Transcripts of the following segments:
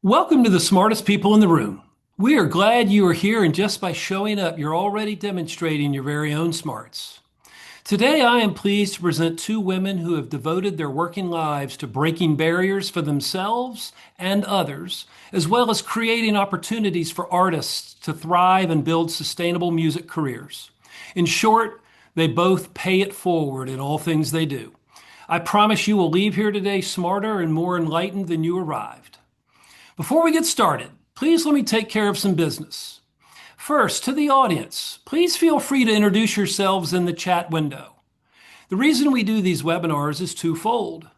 Welcome to the smartest people in the room. We are glad you are here, and just by showing up, you're already demonstrating your very own smarts. Today, I am pleased to present two women who have devoted their working lives to breaking barriers for themselves and others, as well as creating opportunities for artists to thrive and build sustainable music careers. In short, they both pay it forward in all things they do. I promise you will leave here today smarter and more enlightened than you arrived. Before we get started, please let me take care of some business. First, to the audience, please feel free to introduce yourselves in the chat window. The reason we do these webinars is twofold.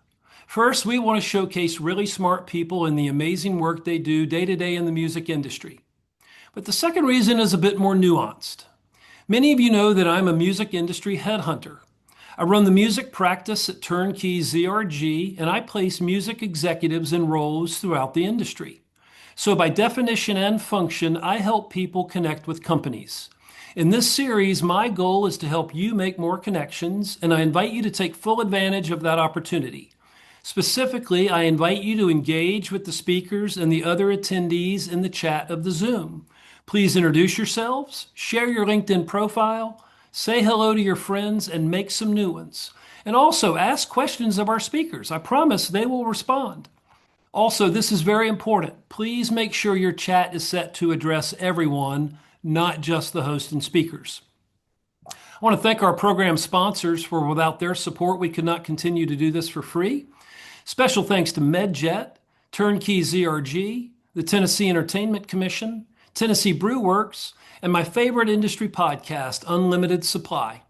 First, we want to showcase really smart people and the amazing work they do day to day in the music industry. But the second reason is a bit more nuanced. Many of you know that I'm a music industry headhunter. I run the music practice at Turnkey ZRG, and I place music executives in roles throughout the industry. So by definition and function, I help people connect with companies. In this series, my goal is to help you make more connections, and I invite you to take full advantage of that opportunity. Specifically, I invite you to engage with the speakers and the other attendees in the chat of the Zoom. Please introduce yourselves, share your LinkedIn profile, say hello to your friends, and make some new ones. And also ask questions of our speakers. I promise they will respond. Also, this is very important. Please make sure your chat is set to address everyone, not just the host and speakers. I want to thank our program sponsors, for without their support, we could not continue to do this for free. Special thanks to MedJet, Turnkey ZRG, the Tennessee Entertainment Commission, Tennessee Brew Works, and my favorite industry podcast, Unlimited Supply.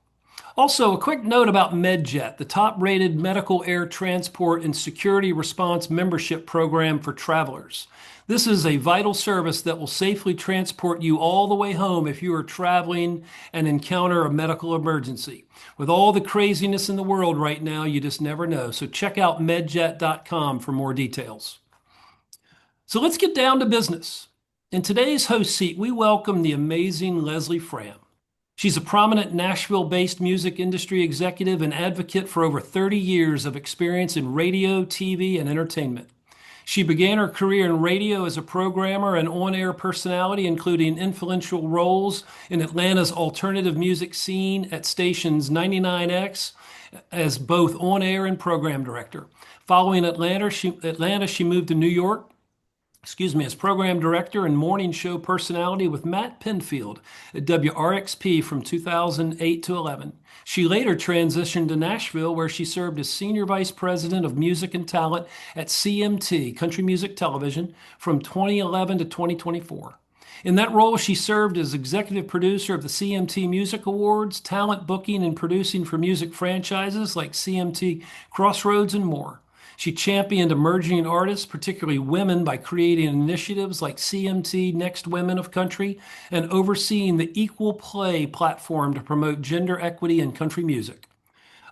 Also, a quick note about MedJet, the top-rated medical air transport and security response membership program for travelers. This is a vital service that will safely transport you all the way home if you are traveling and encounter a medical emergency. With all the craziness in the world right now, you just never know. So check out medjet.com for more details. So let's get down to business. In today's host seat, we welcome the amazing Leslie Fram. She's a prominent Nashville-based music industry executive and advocate for over 30 years of experience in radio, TV, and entertainment. She began her career in radio as a programmer and on-air personality, including influential roles in Atlanta's alternative music scene at stations 99X as both on-air and program director. Following Atlanta, she moved to New York, as program director and morning show personality with Matt Penfield at WRXP from 2008 to 11. She later transitioned to Nashville, where she served as senior vice president of music and talent at CMT, Country Music Television, from 2011 to 2024. In that role, she served as executive producer of the CMT Music Awards, talent booking and producing for music franchises like CMT Crossroads and more. She championed emerging artists, particularly women, by creating initiatives like CMT Next Women of Country and overseeing the Equal Play platform to promote gender equity in country music.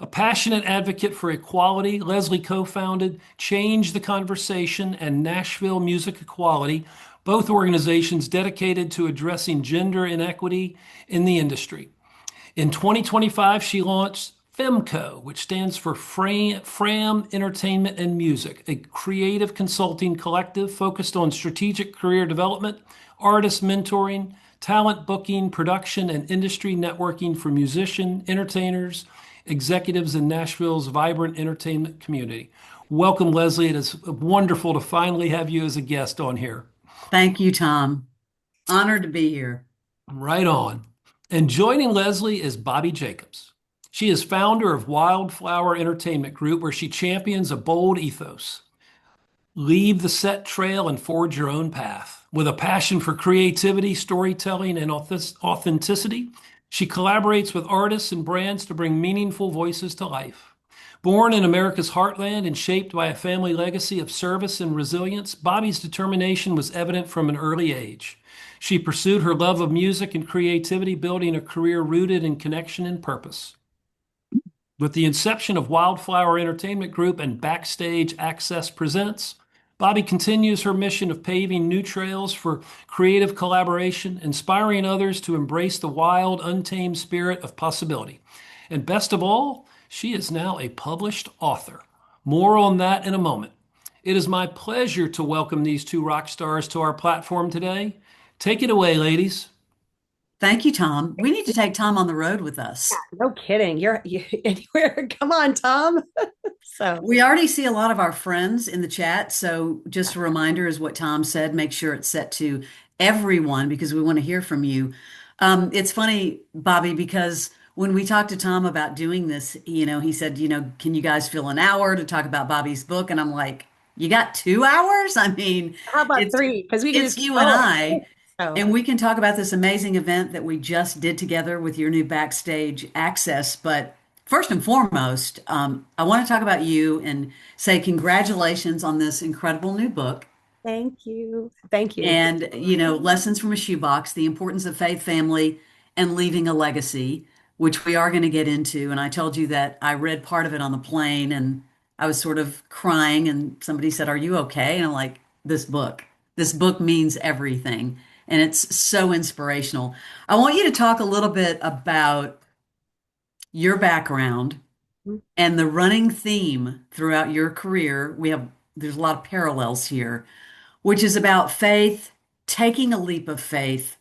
A passionate advocate for equality, Leslie co-founded Change the Conversation and Nashville Music Equality, both organizations dedicated to addressing gender inequity in the industry. In 2025, she launched FEMCO, which stands for Fram Entertainment and Music, a creative consulting collective focused on strategic career development, artist mentoring, talent booking, production, and industry networking for musicians, entertainers, executives in Nashville's vibrant entertainment community. Welcome, Leslie. It is wonderful to finally have you as a guest on here. Thank you, Tom. Honored to be here. Right on. And joining Leslie is Bobbii Jacobs. She is founder of Wildflower Entertainment Group, where she champions a bold ethos. Leave the set trail and forge your own path. With a passion for creativity, storytelling, and authenticity, she collaborates with artists and brands to bring meaningful voices to life. Born in America's heartland and shaped by a family legacy of service and resilience, Bobbie's determination was evident from an early age. She pursued her love of music and creativity, building a career rooted in connection and purpose. With the inception of Wildflower Entertainment Group and Backstage Access Presents, Bobbii continues her mission of paving new trails for creative collaboration, inspiring others to embrace the wild, untamed spirit of possibility. And best of all, she is now a published author. More on that in a moment. It is my pleasure to welcome these two rock stars to our platform today. Take it away, ladies. Thank you, Tom. We need to take Tom on the road with us. No kidding. You anywhere. Come on, Tom. So We already see a lot of our friends in the chat. So, just a reminder is what Tom said. Make sure it's set to everyone because we want to hear from you. It's funny, Bobby, because when we talked to Tom about doing this, he said, can you guys fill an hour to talk about Bobby's book? And I'm like, you got 2 hours? I mean, how about it's three? Because we can it's just keep you and going. I. So And we can talk about this amazing event that we just did together with your new backstage access. But first and foremost, I want to talk about you and say congratulations on this incredible new book. thank you. Thank you. And, Lessons from a Shoebox, the importance of faith, family, and leaving a legacy, which we are going to get into. And I told you that I read part of it on the plane and I was sort of crying. And somebody said, "Are you okay?" And I'm like, this book means everything. And it's so inspirational. I want you to talk a little bit about your background and the running theme throughout your career. There's a lot of parallels here, which is about faith, taking a leap of faith,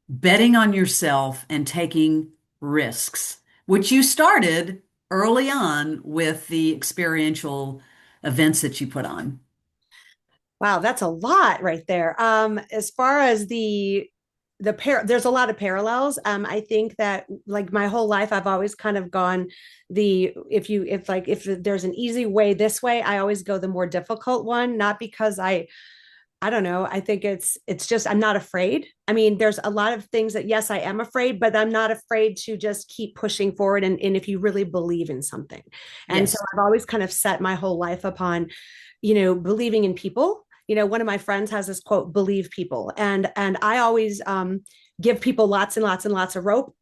betting on yourself, and taking risks, which you started early on with the experiential events that you put on. Wow, that's a lot right there. As far as there's a lot of parallels. I think that like my whole life, I've always kind of gone if there's an easy way this way, I always go the more difficult one, not because I don't know. I think it's just I'm not afraid. I mean, there's a lot of things that yes, I am afraid, but I'm not afraid to just keep pushing forward and if you really believe in something. And so Yes. I've always kind of set my whole life upon, believing in people. One of my friends has this quote, believe people. And I always give people lots and lots and lots of rope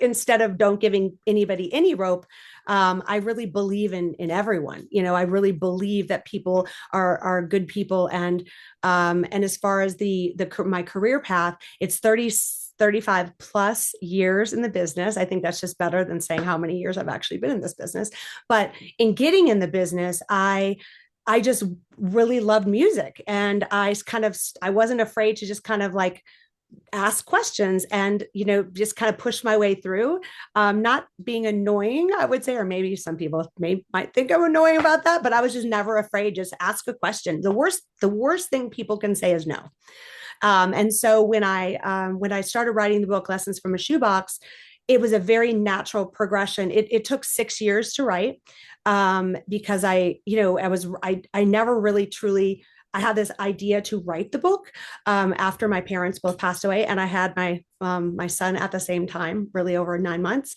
instead of don't giving anybody any rope. I really believe in everyone. I really believe that people are good people. And as far as my career path, it's 35 plus years in the business. I think that's just better than saying how many years I've actually been in this business. But in getting in the business, I just really loved music, and I wasn't afraid to just kind of like ask questions and just kind of push my way through, not being annoying, I would say, or maybe some people might think I'm annoying about that, but I was just never afraid. Just ask a question. The worst thing people can say is no. And so when I started writing the book Lessons from a Shoebox, it was a very natural progression. It took 6 years to write, because I never really truly. I had this idea to write the book after my parents both passed away, and I had my son at the same time, really over 9 months.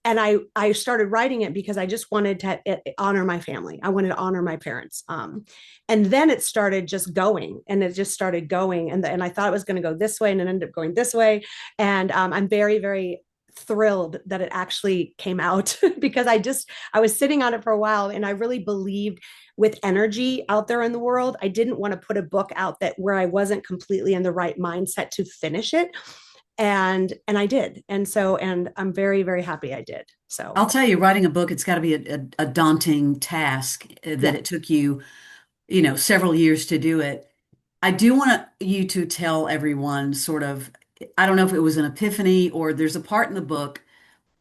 And I started writing it because I just wanted to honor my family. I wanted to honor my parents. And then it started just going, and it just started going, and I thought it was going to go this way, and it ended up going this way. And I'm very, very thrilled that it actually came out because I was sitting on it for a while, and I really believed with energy out there in the world. I didn't want to put a book out that where I wasn't completely in the right mindset to finish it. And I did. And I'm very, very happy I did. So I'll tell you, writing a book, it's got to be a daunting task that yeah. it took you, several years to do it. I do want you to tell everyone sort of, I don't know if it was an epiphany or there's a part in the book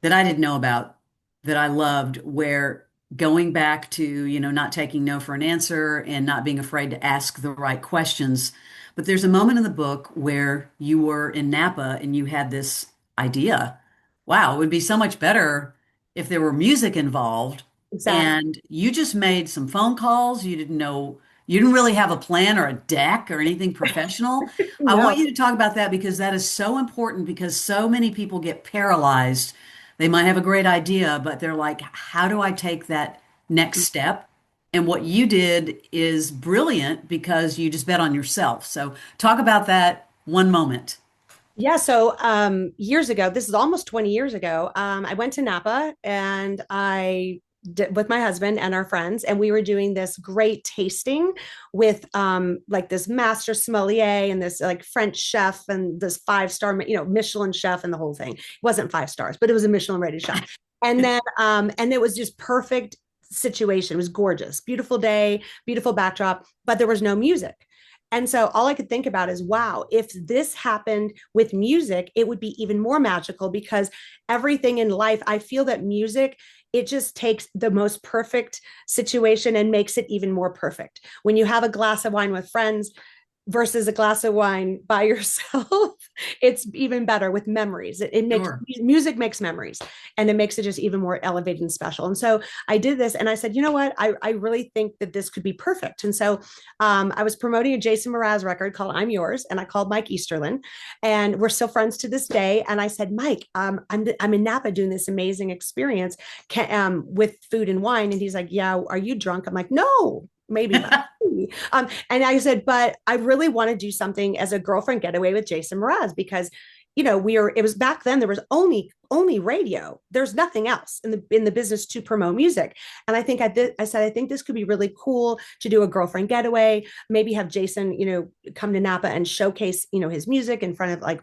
that I didn't know about that I loved where going back to, not taking no for an answer and not being afraid to ask the right questions. But there's a moment in the book where you were in Napa and you had this idea. Wow, it would be so much better if there were music involved. Exactly. And you just made some phone calls. You didn't really have a plan or a deck or anything professional. I want No. you to talk about that because that is so important because so many people get paralyzed. They might have a great idea, but they're like, how do I take that next step? And what you did is brilliant because you just bet on yourself. So talk about that one moment. Yeah. So years ago, this is almost 20 years ago, I went to Napa and I did with my husband and our friends, and we were doing this great tasting with like this master sommelier and this like French chef and this 5-star, Michelin chef and the whole thing. It wasn't 5 stars, but it was a Michelin rated chef. And then and it was just perfect situation. It was gorgeous, beautiful day, beautiful backdrop, but there was no music. And so all I could think about is, wow, if this happened with music, it would be even more magical, because everything in life, I feel that music, it just takes the most perfect situation and makes it even more perfect. When you have a glass of wine with friends versus a glass of wine by yourself, it's even better with memories. It makes Sure. music makes memories, and it makes it just even more elevated and special. And so I did this, and I said, you know what, I really think that this could be perfect. And so I was promoting a Jason Mraz record called I'm Yours, and I called Mike Easterlin, and we're still friends to this day. And I said, Mike, I'm in Napa doing this amazing experience with food and wine. And he's like, yeah, are you drunk? I'm like, no, maybe not. And I said, but I really want to do something as a girlfriend getaway with Jason Mraz, because, it was back then, there was only radio. There's nothing else in the business to promote music. And I said, I think this could be really cool to do a girlfriend getaway, maybe have Jason, come to Napa and showcase, his music in front of like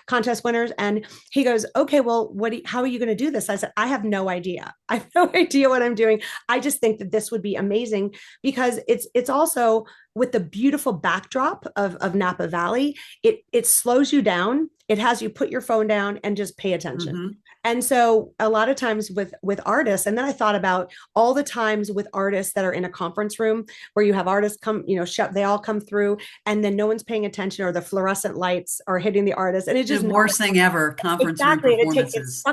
contest winners. And he goes, okay, well, how are you going to do this? I said, I have no idea. I have no idea what I'm doing. I just think that this would be amazing, because it's also with the beautiful backdrop of Napa Valley. It slows you down. It has you put your phone down and just pay attention. Mm-hmm. And so a lot of times with artists, and then I thought about all the times with artists that are in a conference room where you have artists come, they all come through, and then no one's paying attention, or the fluorescent lights are hitting the artist, and it The just worst thing ever, conference room exactly. performances.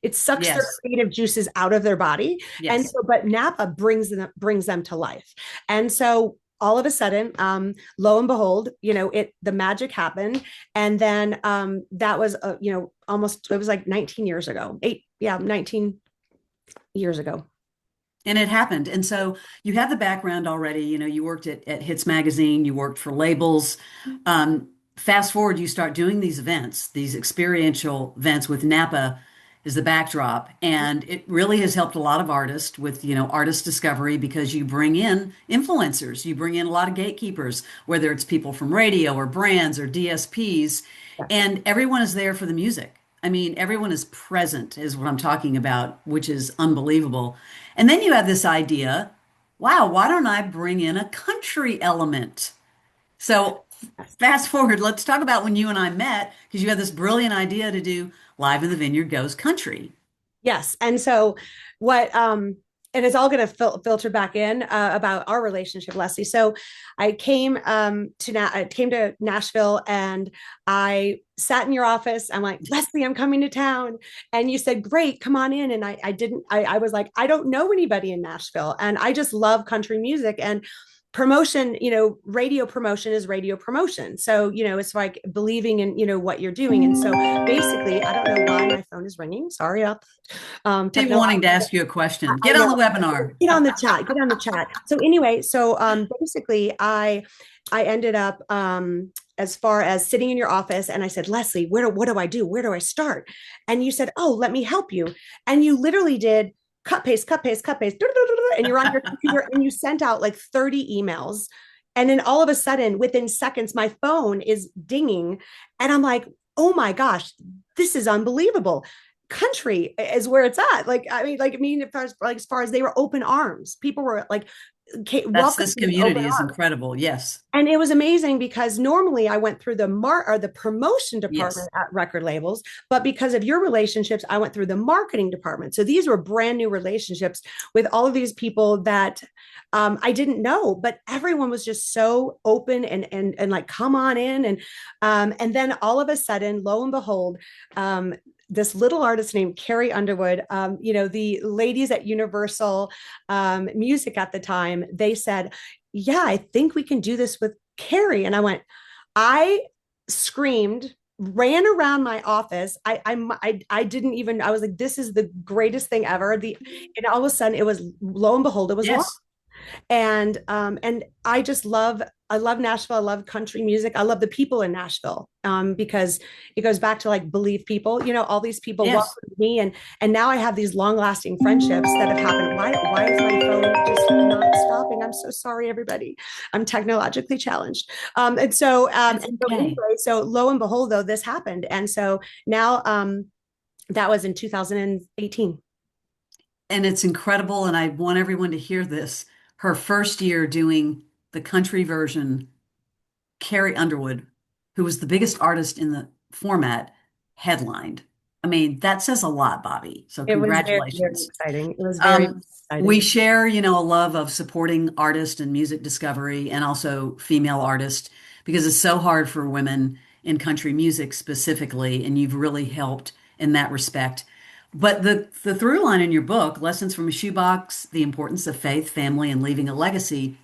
It sucks their Yes. creative juices out of their body. And Yes. so, but Napa brings them to life. And so all of a sudden, lo and behold, the magic happened. And then that was, almost, it was like 19 years ago, 19 years ago. And it happened. And so you have the background already. You worked at Hits Magazine, you worked for labels. Fast forward, you start doing these events, these experiential events with Napa as the backdrop. And it really has helped a lot of artists with, artist discovery, because you bring in influencers, you bring in a lot of gatekeepers, whether it's people from radio or brands or DSPs, Yes. and everyone is there for the music. I mean, everyone is present, is what I'm talking about, which is unbelievable. And then you have this idea, wow, why don't I bring in a country element? So fast forward, let's talk about when you and I met, because you had this brilliant idea to do Live in the Vineyard Goes Country. Yes. And so what and it's all going to filter back in about our relationship, Leslie. So I came I came to Nashville, and I sat in your office. I'm like, Leslie, I'm coming to town. And you said, great, come on in. And I was like, I don't know anybody in Nashville, and I just love country music. And promotion, radio promotion is radio promotion. So, it's like believing in, what you're doing. And so basically, I don't know why my phone is ringing. Sorry about People technology. wanting to ask you a question. I Get on know. the webinar. Get on the chat. Get on the chat. So anyway, basically, I ended up as far as sitting in your office, and I said, Leslie, what do I do? Where do I start? And you said, oh, let me help you. And you literally did cut paste, cut paste, cut paste, and you're on your computer, and you sent out like 30 emails. And then all of a sudden, within seconds, my phone is dinging, and I'm like, oh my gosh, this is unbelievable. Country is where it's at. As far as they were open arms, people were like, That's welcome this with open community is arms. incredible. Yes. And it was amazing, because normally I went through the promotion Yes. department at record labels, but because of your relationships, I went through the marketing department. So these were brand new relationships with all of these people that I didn't know, but everyone was just so open and like, come on in. And then all of a sudden, lo and behold, this little artist named Carrie Underwood, the ladies at Universal Music at the time, they said, yeah, I think we can do this with Carrie. And I screamed, ran around my office. I didn't even, I was like, this is the greatest thing ever. And all of a sudden, it was, lo and behold, it was launched. Yes. And I love Nashville. I love country music. I love the people in Nashville, because it goes back to like believe people. All these people Yes. welcomed me, and now I have these long lasting friendships that have happened. Why is my phone just not stopping? I'm so sorry, everybody. I'm technologically challenged. That's And so okay. anyway, so lo and behold, though, this happened, and so now that was in 2018. and it's incredible. And I want everyone to hear this. Her first year doing the country version, Carrie Underwood, who was the biggest artist in the format, headlined. I mean, that says a lot, Bobby. So It was very, very congratulations. exciting. It was very Um, we exciting. share, a love of supporting artists and music discovery and also female artists because it's so hard for women in country music specifically, and you've really helped in that respect. But the through line in your book, Lessons from a Shoebox, The Importance of Faith, Family, and Leaving a Legacy,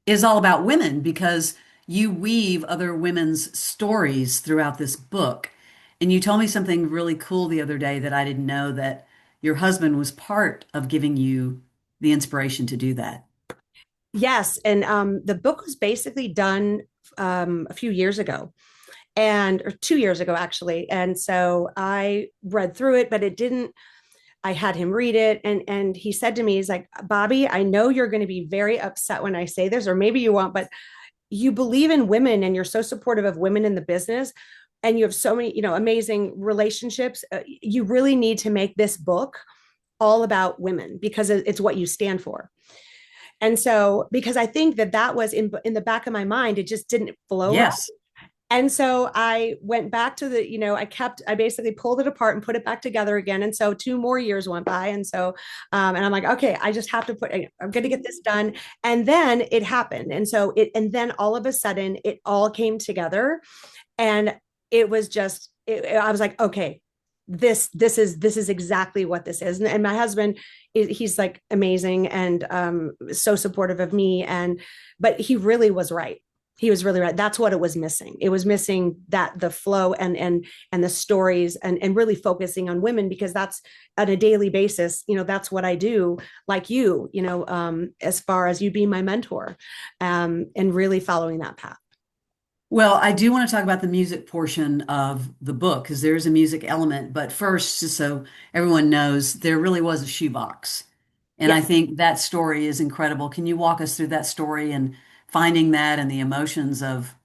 is all about women because you weave other women's stories throughout this book. And you told me something really cool the other day that I didn't know, that your husband was part of giving you the inspiration to do that. Yes, and the book was basically done a few years ago, and or 2 years ago actually. And so I read through it, but it didn't. I had him read it, and he said to me, he's like, Bobby, I know you're going to be very upset when I say this, or maybe you won't, but you believe in women and you're so supportive of women in the business, and you have so many, amazing relationships. You really need to make this book all about women because it's what you stand for. And so, because I think that that was in the back of my mind, it just didn't flow right. Yes. And so I went back to I basically pulled it apart and put it back together again. And so 2 more years went by. And so, and I'm like, okay, I just have to I'm going to get this done. And then it happened. And then all of a sudden it all came together, and it was just, I was like, okay, this is exactly what this is. And my husband, he's like amazing and so supportive of me. But he really was right. He was really right. That's what it was missing. It was missing that the flow and the stories and really focusing on women, because that's on a daily basis. That's what I do. Like as far as you being my mentor, and really following that path. Well, I do want to talk about the music portion of the book because there's a music element. But first, just so everyone knows, there really was a shoebox. And I Yes. think that story is incredible. Can you walk us through that story and finding that and the emotions of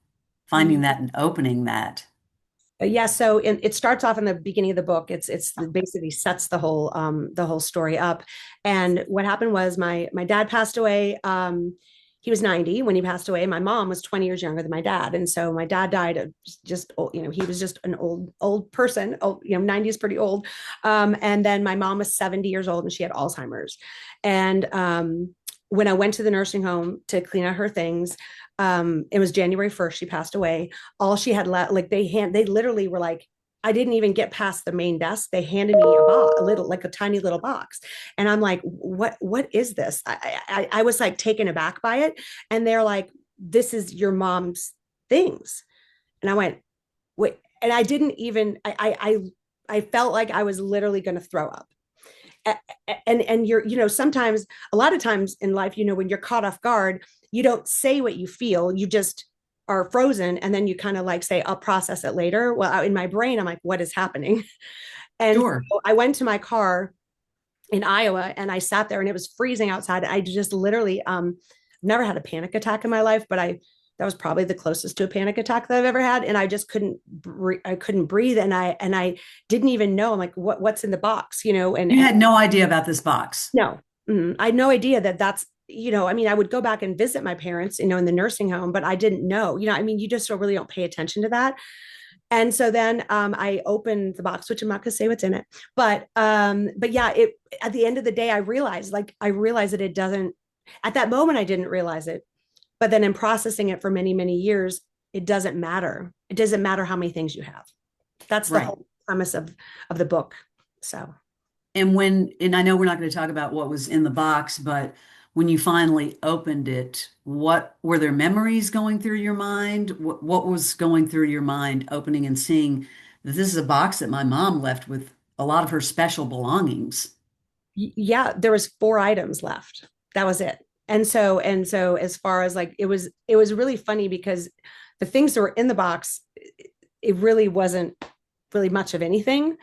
finding that and opening that? Yeah, so it starts off in the beginning of the book. It's basically sets the whole story up. And what happened was my dad passed away. He was 90 when he passed away. My mom was 20 years younger than my dad, and so my dad died of just he was just an old person. 90 is pretty old. And then my mom was 70 years old and she had Alzheimer's. And when I went to the nursing home to clean out her things, it was January 1st, she passed away. All she had left, like they literally were like, I didn't even get past the main desk. They handed me like a tiny little box. And I'm like, what is this? I was like taken aback by it. And they're like, this is your mom's things. And I went, wait, and I didn't even, I felt like I was literally going to throw up. And you're, sometimes, a lot of times in life, when you're caught off guard, you don't say what you feel, you just are frozen, and then you kind of like say, I'll process it later. Well, in my brain, I'm like, what is happening? And Sure. so I went to my car in Iowa and I sat there, and it was freezing outside. I just literally never had a panic attack in my life, but that was probably the closest to a panic attack that I've ever had. And I just I couldn't breathe. And I didn't even know. I'm like, what's in the box, You had no idea about this box. no, I had no idea that that's, I mean, I would go back and visit my parents, in the nursing home, but I didn't know, I mean, you just really don't pay attention to that. And so then I opened the box, which I'm not going to say what's in it, but yeah, at the end of the day, I realized that it doesn't, at that moment, I didn't realize it, but then in processing it for many, many years, it doesn't matter. It doesn't matter how many things you have. That's the Right. whole premise of the book. So. And I know we're not going to talk about what was in the box, but when you finally opened it, what were there memories going through your mind? What was going through your mind opening and seeing that this is a box that my mom left with a lot of her special belongings? Yeah, there was 4 items left. That was it. And so as far as like it was really funny because the things that were in the box, it really wasn't really much of anything.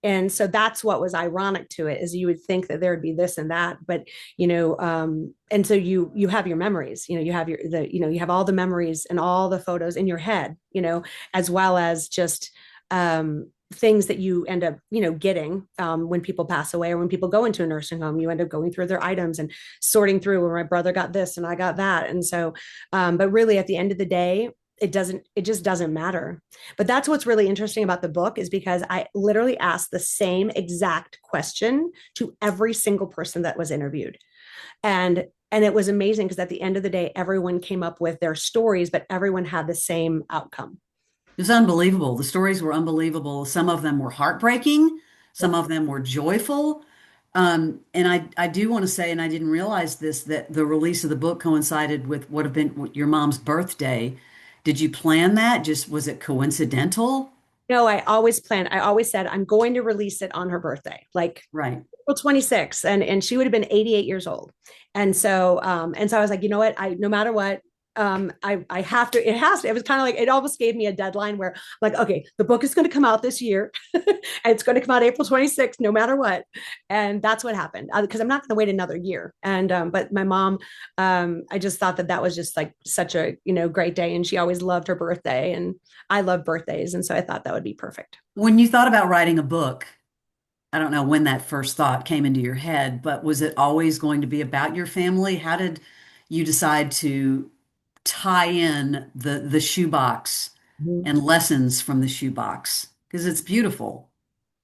And so that's what was ironic to it, is you would think that there would be this and that, but and so you have your memories, you have you have all the memories and all the photos in your head, as well as just things that you end up, getting when people pass away or when people go into a nursing home. You end up going through their items and sorting through where my brother got this and I got that. And so, but really at the end of the day, it just doesn't matter. But that's what's really interesting about the book, is because I literally asked the same exact question to every single person that was interviewed. And it was amazing because at the end of the day, everyone came up with their stories, but everyone had the same outcome. It was unbelievable. The stories were unbelievable. Some of them were heartbreaking, some of them were joyful. And I do want to say, and I didn't realize this, that the release of the book coincided with what have been your mom's birthday. Did you plan that? Just was it coincidental? No, I always planned. I always said I'm going to release it on her birthday, like Right. April 26th, and she would have been 88 years old. And so I was like, you know what? I no matter what, I have to. It has to. It was kind of like it almost gave me a deadline where, like, okay, the book is going to come out this year, and it's going to come out April 26th, no matter what. And that's what happened, because I'm not going to wait another year. And but my mom, I just thought that that was just like such a great day, and she always loved her birthday, and I love birthdays, and so I thought that would be perfect. When you thought about writing a book, I don't know when that first thought came into your head, but was it always going to be about your family? How did you decide to tie in the shoebox Mhm. and lessons from the shoebox? Because it's beautiful.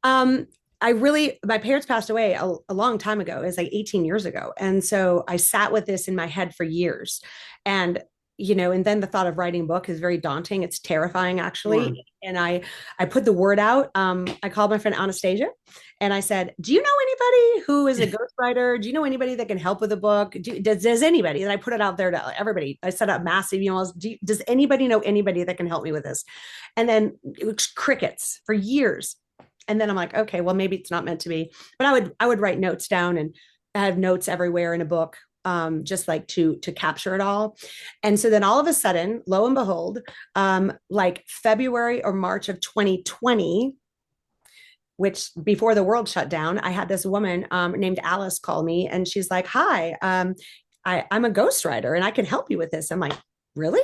Um, my parents passed away a long time ago. It was like 18 years ago. And so I sat with this in my head for years. And, and then the thought of writing a book is very daunting. It's terrifying, Sure. actually. And I put the word out. I called my friend Anastasia and I said, do you know anybody who is a ghostwriter? Do you know anybody that can help with a book? Does anybody? And I put it out there to everybody. I set up massive emails. Does anybody know anybody that can help me with this? And then it was crickets for years. And then I'm like, okay, well, maybe it's not meant to be. But I would write notes down, and I have notes everywhere in a book, just like to capture it all. And so then all of a sudden, lo and behold, like February or March of 2020, which before the world shut down, I had this woman named Alice call me, and she's like, "Hi, I'm a ghostwriter, and I can help you with this." I'm like, "Really?"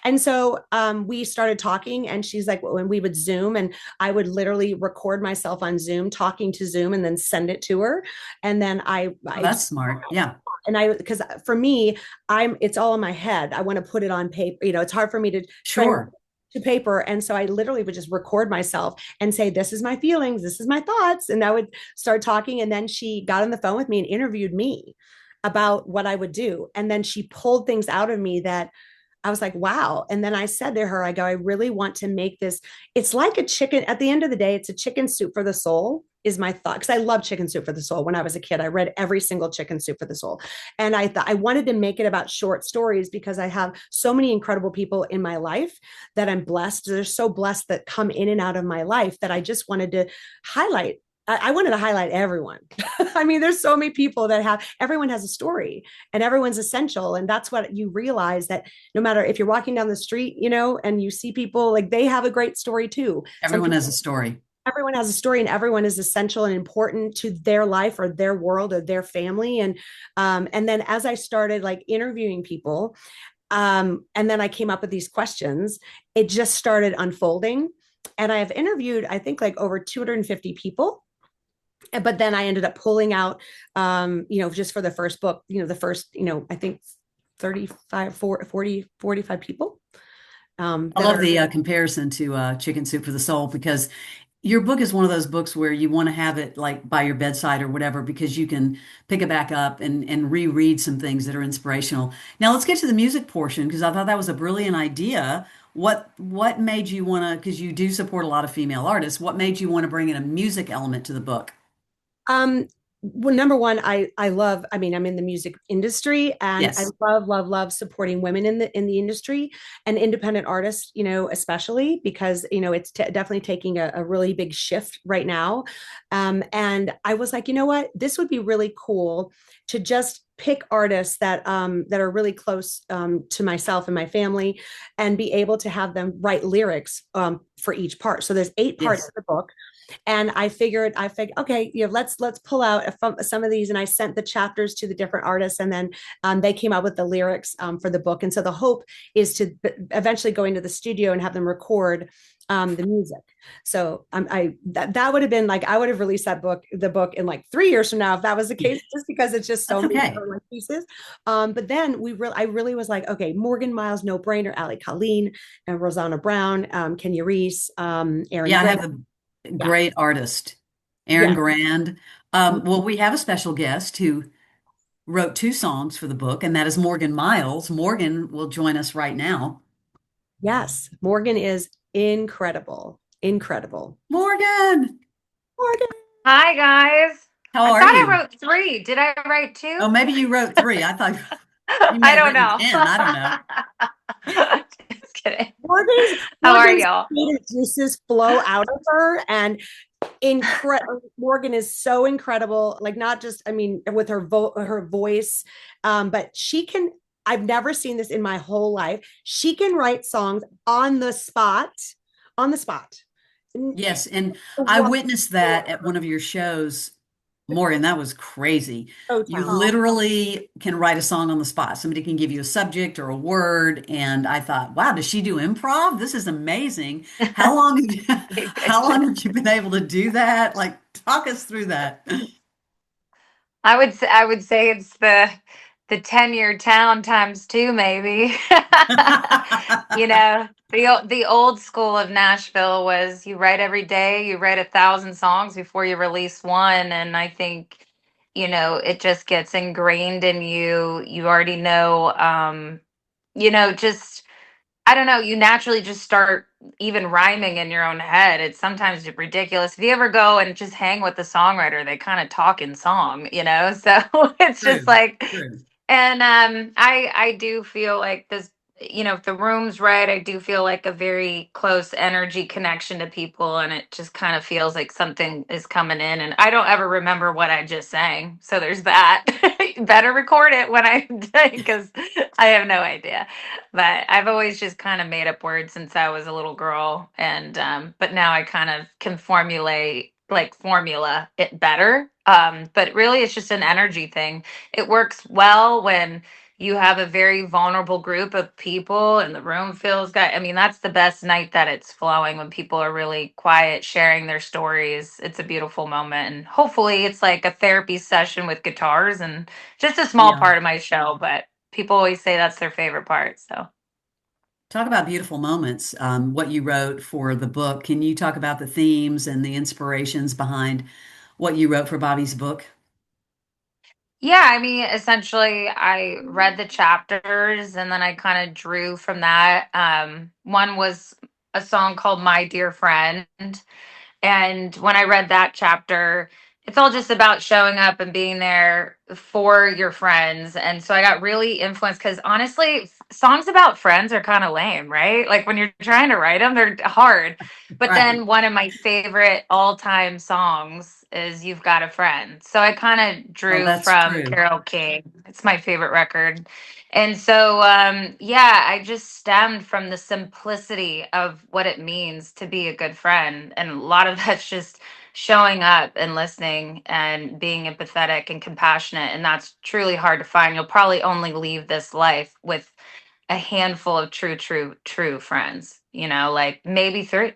And so we started talking, and she's like, when we would Zoom, and I would literally record myself on Zoom talking to Zoom and then send it to her. And then Oh, that's smart. Yeah, because for me, it's all in my head. I want to put it on paper. It's hard for me to sure. to paper. And so I literally would just record myself and say, this is my feelings, this is my thoughts. And I would start talking. And then she got on the phone with me and interviewed me about what I would do. And then she pulled things out of me that I was like, wow. And then I said to her, I go, I really want to make this. It's like a chicken. At the end of the day, it's a chicken soup for the soul, is my thought. Because I love chicken soup for the soul. When I was a kid, I read every single chicken soup for the soul. And I thought I wanted to make it about short stories because I have so many incredible people in my life that I'm blessed. They're so blessed that come in and out of my life that I just wanted to highlight. I wanted to highlight everyone. I mean, there's so many people everyone has a story and everyone's essential. And that's what you realize, that no matter if you're walking down the street, and you see people, like, they have a great story too. Everyone has a story. Everyone has a story, and everyone is essential and important to their life or their world or their family. And then as I started like interviewing people, and then I came up with these questions, it just started unfolding. And I have interviewed, I think, like over 250 people, but then I ended up pulling out, just for the first book, the first, I think 35, 40, 45 people. I love the comparison to Chicken Soup for the Soul, because your book is one of those books where you want to have it like by your bedside or whatever, because you can pick it back up and reread some things that are inspirational. Now let's get to the music portion, because I thought that was a brilliant idea. What made you want to, because you do support a lot of female artists, what made you want to bring in a music element to the book? Um, well, number one, I love. I mean, I'm in the music industry, and I Yes. love supporting women in the industry and independent artists. Especially because it's definitely taking a really big shift right now. And I was like, you know what, this would be really cool to just pick artists that are really close to myself and my family, and be able to have them write lyrics for each part. So there's 8 parts Yes. of the book, and I figured, okay, let's pull out some of these. And I sent the chapters to the different artists, and then they came out with the lyrics for the book. And so the hope is to eventually go into the studio and have them record the music. So I that would have been like, I would have released the book in like 3 years from now if that was the case, just because it's just so That's many okay. different pieces. But then I really was like, okay, Morgan Miles, no brainer, Ali Colleen, and Rosanna Brown, Kenya Reese, Aaron Yeah, I Grant. have a Yeah, great artist, Aaron yeah. Grand. Well, we have a special guest who wrote two songs for the book, and that is Morgan Miles. Morgan will join us right now. Yes, Morgan is incredible, incredible. Morgan, Morgan. Hi guys. how I are thought I you? wrote three. Did I write Oh, two? maybe you wrote three. I thought you may I have don't written know. 10. I don't know. Just kidding. How are Morgan's y'all? creative juices flow out of her, and incredible. Morgan is so incredible. Like, not just, I mean, with her voice, but she can. I've never seen this in my whole life. She can write songs on the spot, on the spot. Yes, and I witnessed that at one of your shows, Morgan. That was crazy. So You talented. literally can write a song on the spot. Somebody can give you a subject or a word, and I thought, wow, does she do improv? This is amazing. How long have you, Maybe I how should. long have you been able to do that? Like, talk us through that. I would say it's the 10-year town times two, maybe. The old school of Nashville was you write every day, you write 1,000 songs before you release one, and I think it just gets ingrained in you. You already know, just I don't know, you naturally just start even rhyming in your own head. It's sometimes ridiculous. If you ever go and just hang with the songwriter, they kind of talk in song. So it's just True, like, true. and I do feel like this, if the room's right, I do feel like a very close energy connection to people, and it just kind of feels like something is coming in, and I don't ever remember what I just sang. So there's that. Better record it when I because I have no idea. But I've always just kind of made up words since I was a little girl, and but now I kind of can formula it better. But really, it's just an energy thing. It works well when you have a very vulnerable group of people and the room feels good. I mean, that's the best night that it's flowing, when people are really quiet, sharing their stories. It's a beautiful moment. And hopefully it's like a therapy session with guitars, and just a small Yeah. part of my show, but people always say that's their favorite part. So Talk about beautiful moments. What you wrote for the book. Can you talk about the themes and the inspirations behind what you wrote for Bobbie's book? yeah, I mean, essentially, I read the chapters and then I kind of drew from that. One was a song called My Dear Friend. And when I read that chapter, it's all just about showing up and being there for your friends. And so I got really influenced because honestly, songs about friends are kind of lame, right? Like when you're trying to write them, they're hard. But Right. then one of my favorite all time songs is You've Got a Friend. So I kind of Oh, drew that's from true. Carole King. It's my favorite record. And so, yeah, I just stemmed from the simplicity of what it means to be a good friend. And a lot of that's just showing up and listening and being empathetic and compassionate. And that's truly hard to find. You'll probably only leave this life with a handful of true, true, true friends, like maybe three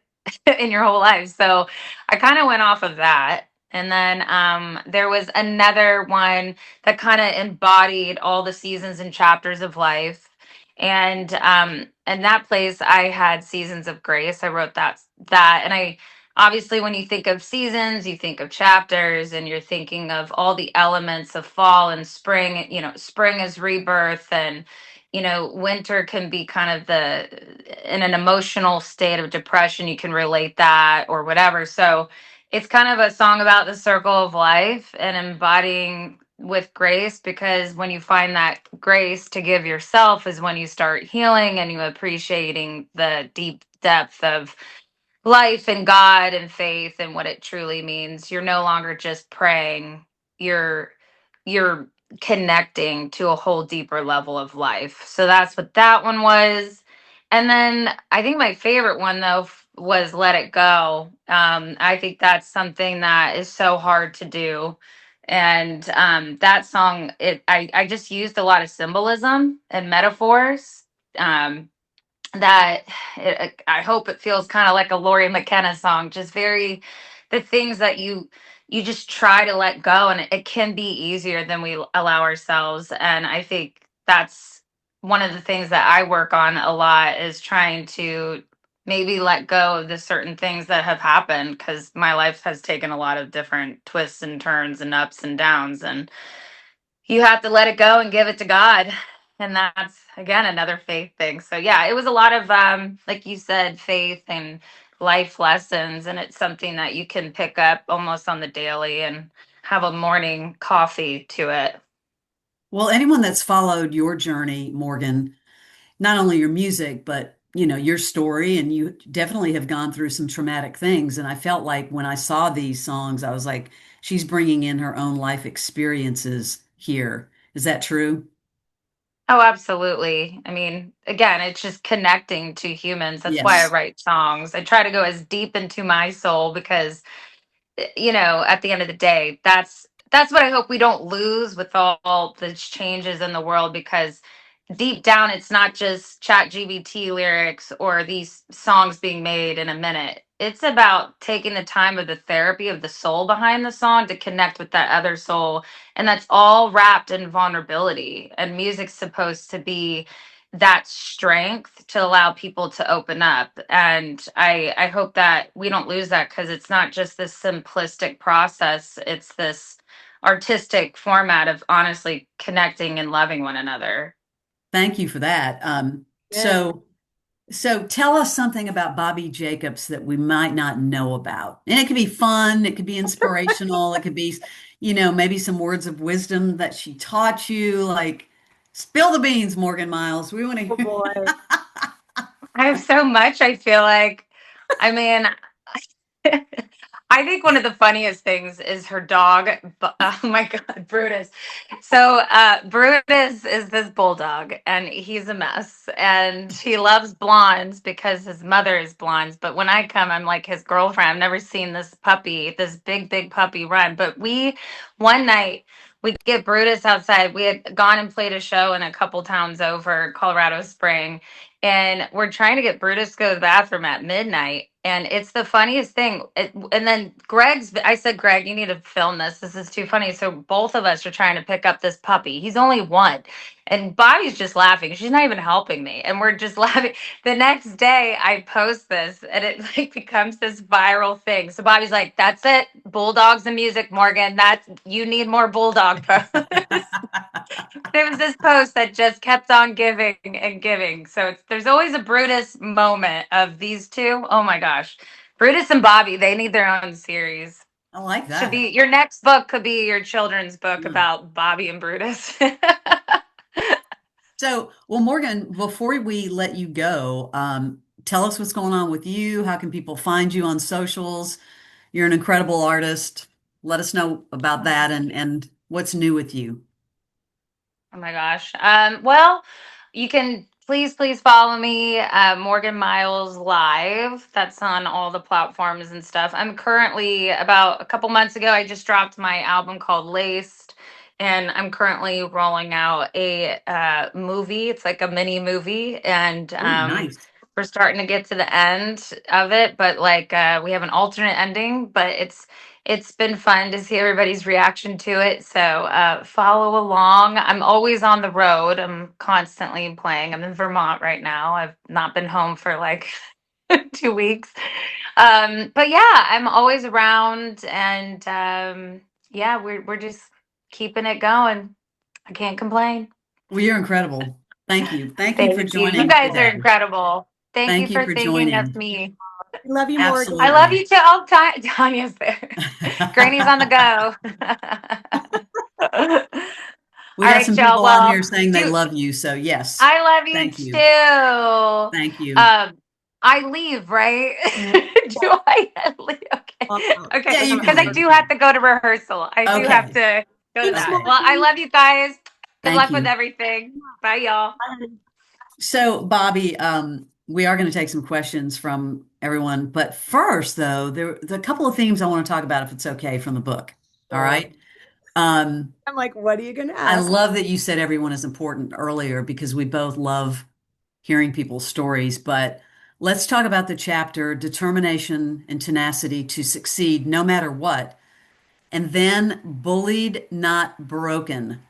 in your whole life. So I kind of went off of that. And then there was another one that kind of embodied all the seasons and chapters of life. And that place I had Seasons of Grace. I wrote that. And I obviously, when you think of seasons, you think of chapters, and you're thinking of all the elements of fall and spring. Spring is rebirth, and winter can be kind of in an emotional state of depression. You can relate that or whatever. So it's kind of a song about the circle of life and embodying with grace, because when you find that grace to give yourself is when you start healing and you appreciating the deep depth of life and God and faith and what it truly means. You're no longer just praying. You're connecting to a whole deeper level of life. So that's what that one was. And then I think my favorite one though was Let It Go. I think that's something that is so hard to do. And that song, I just used a lot of symbolism and metaphors. Um, that I hope it feels kind of like a Lori McKenna song, just very the things that you just try to let go, and it can be easier than we allow ourselves. And I think that's one of the things that I work on a lot, is trying to maybe let go of the certain things that have happened, because my life has taken a lot of different twists and turns and ups and downs, and you have to let it go and give it to God. And that's again another faith thing. So yeah, it was a lot of like you said, faith and life lessons, and it's something that you can pick up almost on the daily and have a morning coffee to it. Well, anyone that's followed your journey, Morgan, not only your music, but your story, and you definitely have gone through some traumatic things. And I felt like when I saw these songs, I was like, she's bringing in her own life experiences here. Is that true? Oh, absolutely. I mean, again, it's just connecting to humans. That's why I Yes. write songs. I try to go as deep into my soul, because at the end of the day, that's what I hope we don't lose with all the changes in the world, because deep down it's not just chat GBT lyrics or these songs being made in a minute. It's about taking the time of the therapy of the soul behind the song to connect with that other soul. And that's all wrapped in vulnerability. And music's supposed to be that strength to allow people to open up. And I hope that we don't lose that, because it's not just this simplistic process, it's this artistic format of honestly connecting and loving one another. Thank you for that. Yeah. So tell us something about Bobby Jacobs that we might not know about. And it could be fun, it could be inspirational, it could be, maybe some words of wisdom that she taught you. Like, spill the beans, Morgan Miles. We want to Oh hear. boy. I have so much, I feel like. I mean, I think one of the funniest things is her dog. Oh my God, Brutus. So, Brutus is this bulldog, and he's a mess. And he loves blondes because his mother is blonde. But when I come, I'm like his girlfriend. I've never seen this puppy, this big, big puppy run. But one night, we get Brutus outside. We had gone and played a show in a couple towns over, Colorado Spring, and we're trying to get Brutus to go to the bathroom at midnight. And it's the funniest thing. And then I said, Greg, you need to film this. This is too funny. So both of us are trying to pick up this puppy. He's only one. And Bobby's just laughing. She's not even helping me. And we're just laughing. The next day, I post this, and it like becomes this viral thing. So Bobby's like, that's it. Bulldogs and music, Morgan. You need more bulldog posts. There was this post that just kept on giving and giving. So there's always a Brutus moment of these two. Oh my gosh. Brutus and Bobby, they need their own series. I like Should that. be your next book, could be your children's book Mm. about Bobby and Brutus. So, well, Morgan, before we let you go, tell us what's going on with you. How can people find you on socials? You're an incredible artist. Let us know about that and what's new with you. Oh my gosh. Well, you can please follow me, Morgan Miles Live. That's on all the platforms and stuff. I'm currently, about a couple months ago, I just dropped my album called Laced, and I'm currently rolling out a movie. It's like a mini movie, and Oh, nice. we're starting to get to the end of it, but like we have an alternate ending, but it's been fun to see everybody's reaction to it. So follow along. I'm always on the road. I'm constantly playing. I'm in Vermont right now. I've not been home for like 2 weeks. But yeah, I'm always around, and yeah, we're just keeping it going. I can't complain. Well, you're incredible. Thank you. Thank you for Thank you. You joining guys are today. incredible. Thank you Thank you for for thinking of joining. me. I love you, Morgan. I love Absolutely. you too. Oh, Tanya's there. Granny's on the go. We All got right, some y'all. people on Well, here saying they do love you. So, yes, I love you thank you. too. Thank you. I leave, right? Do I leave? Okay. Okay. Yeah, you Because can I leave. do have to go to rehearsal. I do have Okay. to go to Thanks, that. Okay. Well, I Morgan. love you guys. Good Thank luck with you. everything. Bye, y'all. So, Bobby, we are going to take some questions from everyone. But first, though, there are a couple of themes I want to talk about, if it's okay, from the book. All Sure. right. Um, I'm like, what are you going to I ask? love that you said everyone is important earlier because we both love hearing people's stories. But let's talk about the chapter determination and tenacity to succeed no matter what. And then bullied, not broken.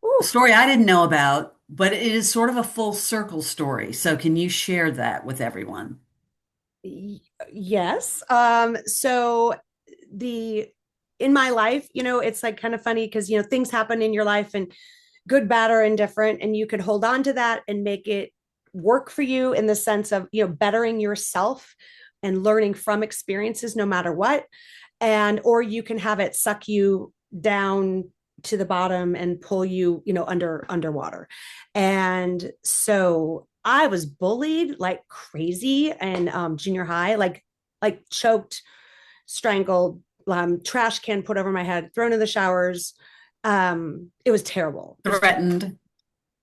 A Ooh. story I didn't know about, but it is sort of a full circle story. So can you share that with everyone? Yes. So the in my life, it's like kind of funny because things happen in your life and good, bad, or indifferent, and you could hold on to that and make it work for you in the sense of bettering yourself and learning from experiences no matter what. And or you can have it suck you down to the bottom and pull you underwater. And so I was bullied like crazy in junior high, like choked, strangled, trash can put over my head, thrown in the showers. It was terrible. It was Threatened.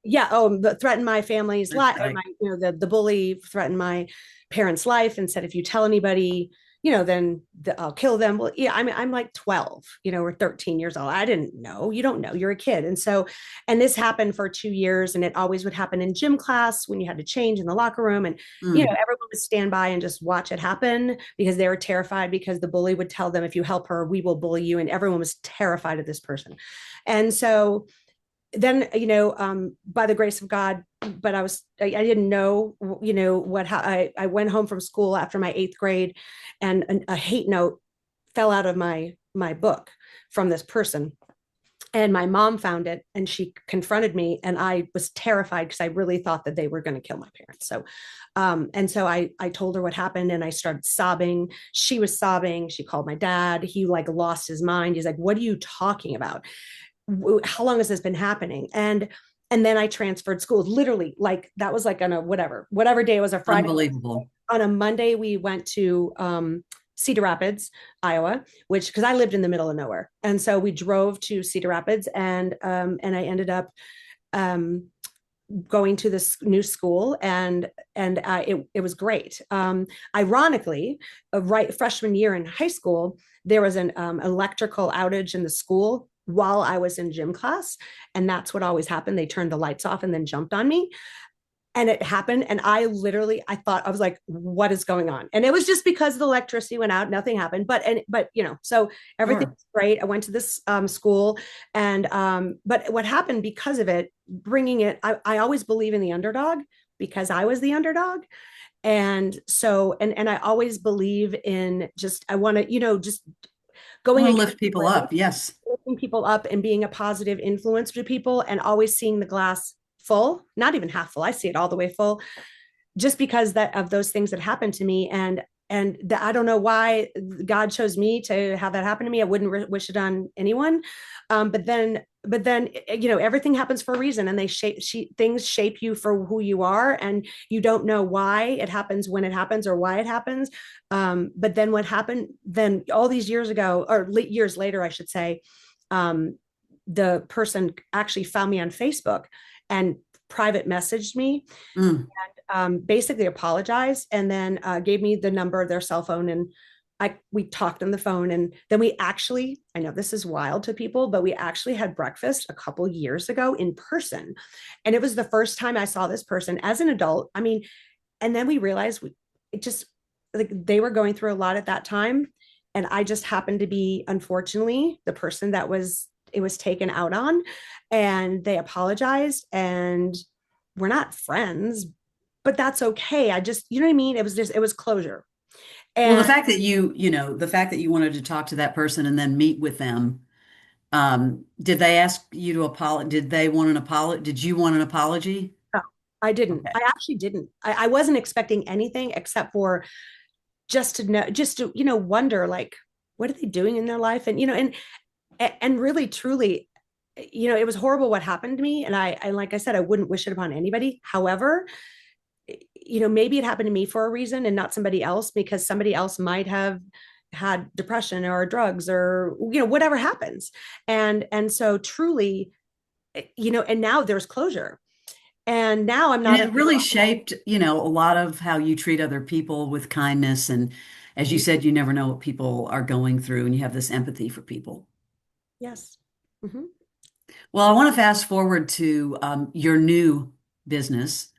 yeah. Oh, but threatened my family's life. Right. My, the bully threatened my parents' life and said, if you tell anybody, then I'll kill them. Well, yeah, I'm like 12, or 13 years old. I didn't know. You don't know. You're a kid. And this happened for 2 years, and it always would happen in gym class when you had to change in the locker room. And, Mm. everyone would stand by and just watch it happen because they were terrified because the bully would tell them, if you help her, we will bully you. And everyone was terrified of this person. And so, then by the grace of God, but I didn't know how I went home from school after my 8th grade, and a hate note fell out of my book from this person, and my mom found it and she confronted me, and I was terrified because I really thought that they were going to kill my parents. So and so I told her what happened, and I started sobbing. She was sobbing. She called my dad. He like lost his mind. He's like, what are you talking about? How long has this been happening? And then I transferred schools, literally, like that was like on a whatever day. It was a Friday. Unbelievable. On a Monday we went to Cedar Rapids, Iowa, which because I lived in the middle of nowhere, and so we drove to Cedar Rapids, and I ended up um, going to this new school, and it was great. Ironically, right freshman year in high school, there was an electrical outage in the school while I was in gym class, and that's what always happened. They turned the lights off and then jumped on me, and it happened, and I thought, I was like, what is going on? And it was just because the electricity went out, nothing happened, but so everything Sure. was great. I went to this school, and but what happened because of it, bringing it, I always believe in the underdog because I was the underdog. And so, and I always believe in, just I want to just I going want to against lift people up. Yes. lifting people up and being a positive influence to people, and always seeing the glass full, not even half full. I see it all the way full, just because that of those things that happened to me. I don't know why God chose me to have that happen to me. I wouldn't wish it on anyone. But then everything happens for a reason, and they things shape you for who you are, and you don't know why it happens when it happens or why it happens. But then what happened then all these years ago, or years later, I should say, um, the person actually found me on Facebook and private messaged me, Mm. basically apologized, and then gave me the number of their cell phone, and we talked on the phone, and then we actually, I know this is wild to people, but we actually had breakfast a couple years ago in person, and it was the first time I saw this person as an adult. I mean, and then we realized it just, like, they were going through a lot at that time, and I just happened to be, unfortunately, the person that it was taken out on, and they apologized, and we're not friends, but that's okay. I just, you know what I mean? It was closure. Well, the And fact that the fact that you wanted to talk to that person and then meet with them, did they ask you to apologize? Did they want an apology? Did you want an apology? no, I didn't. Okay. I actually didn't. I wasn't expecting anything except for just to know, just to, wonder, like, what are they doing in their life? And, and really, truly, it was horrible what happened to me. And like I said, I wouldn't wish it upon anybody. However, maybe it happened to me for a reason and not somebody else, because somebody else might have had depression or drugs or, whatever happens. And so truly, and now there's closure. And now I'm And not it really shaped, a lot of how you treat other people with kindness. And as you said, you never know what people are going through, and you have this empathy for people. yes. Hmm. Well, I want to fast forward to your new business.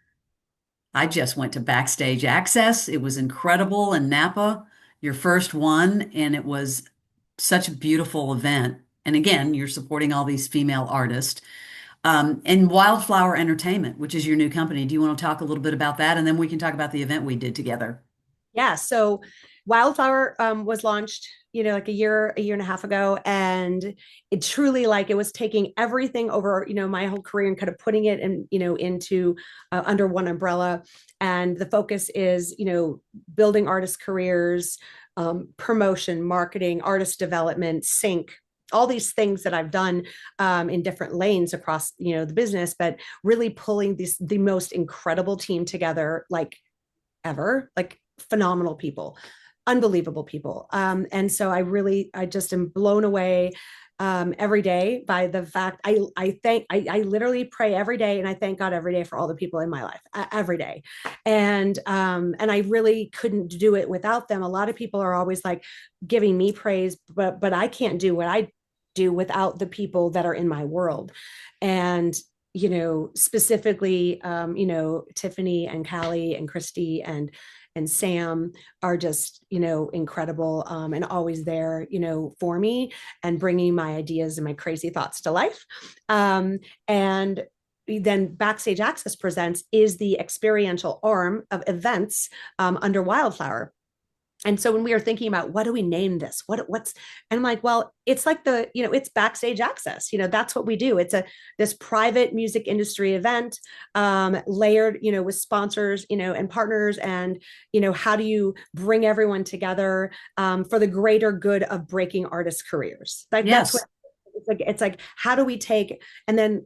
I just went to Backstage Access. It was incredible in Napa, your first one, and it was such a beautiful event. And again, you're supporting all these female artists. And Wildflower Entertainment, which is your new company. Do you want to talk a little bit about that? And then we can talk about the event we did together. Yeah. So Wildflower was launched, like a year and a half ago. And it truly like it was taking everything over, my whole career and kind of putting it in, into under one umbrella. And the focus is, building artist careers, promotion, marketing, artist development, sync, all these things that I've done in different lanes across, the business, but really pulling the most incredible team together, like ever, like phenomenal people, unbelievable people. And so I just am blown away every day by the fact I literally pray every day and I thank God every day for all the people in my life every day. And I really couldn't do it without them. A lot of people are always like giving me praise, but I can't do what I do without the people that are in my world. And specifically, Tiffany and Callie and Christy and Sam are just, incredible, and always there, for me and bringing my ideas and my crazy thoughts to life. And then Backstage Access Presents is the experiential arm of events under Wildflower. And so when we were thinking about what do we name this, what's, and I'm like, well, it's like it's Backstage Access, that's what we do. It's this private music industry event, layered, with sponsors, and partners, and how do you bring everyone together for the greater good of breaking artists' careers? Like that's what Yes. it's like how do we take, and then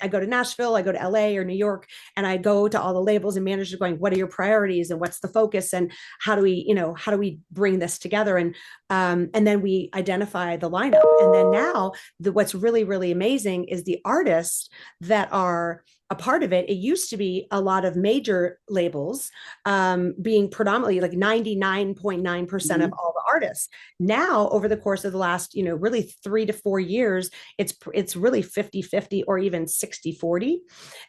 I go to Nashville, I go to LA or New York, and I go to all the labels and managers going, what are your priorities and what's the focus, and how do we bring this together, and then we identify the lineup. And then now what's really really amazing is the artists that are a part of it. It used to be a lot of major labels, being predominantly like 99.9% of Mhm. all the artists. Now over the course of the last really 3 to 4 years, it's really 50-50 or even 60-40.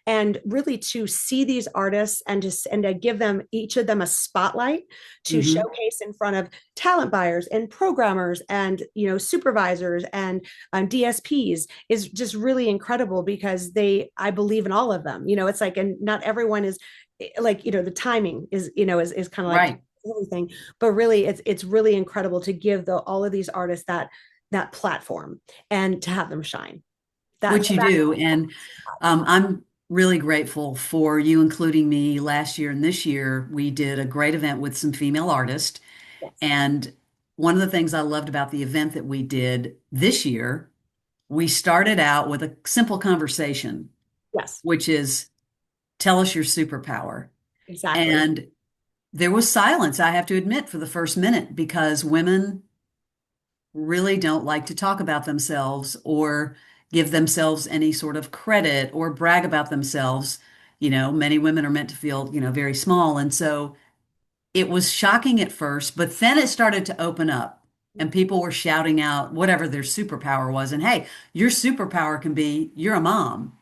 And really to see these artists and to give them, each of them, a spotlight to Mhm. showcase in front of talent buyers and programmers and supervisors and DSPs is just really incredible, because I believe in all of them. It's like, and not everyone is like, the timing is kind of like Right. everything, but really it's really incredible to give all of these artists that platform and to have them shine. Which you That do. And I'm really grateful for you including me last year and this year. We did a great event with some female artists. yes, And one of the things I loved about the event that we did this year, we started out with a simple conversation, yes, which is tell us your superpower. exactly. And there was silence, I have to admit, for the first minute because women really don't like to talk about themselves or give themselves any sort of credit or brag about themselves. Many women are meant to feel, very small. And so it was shocking at first, but then it started to open up and people were shouting out whatever their superpower was. And hey, your superpower can be you're a mom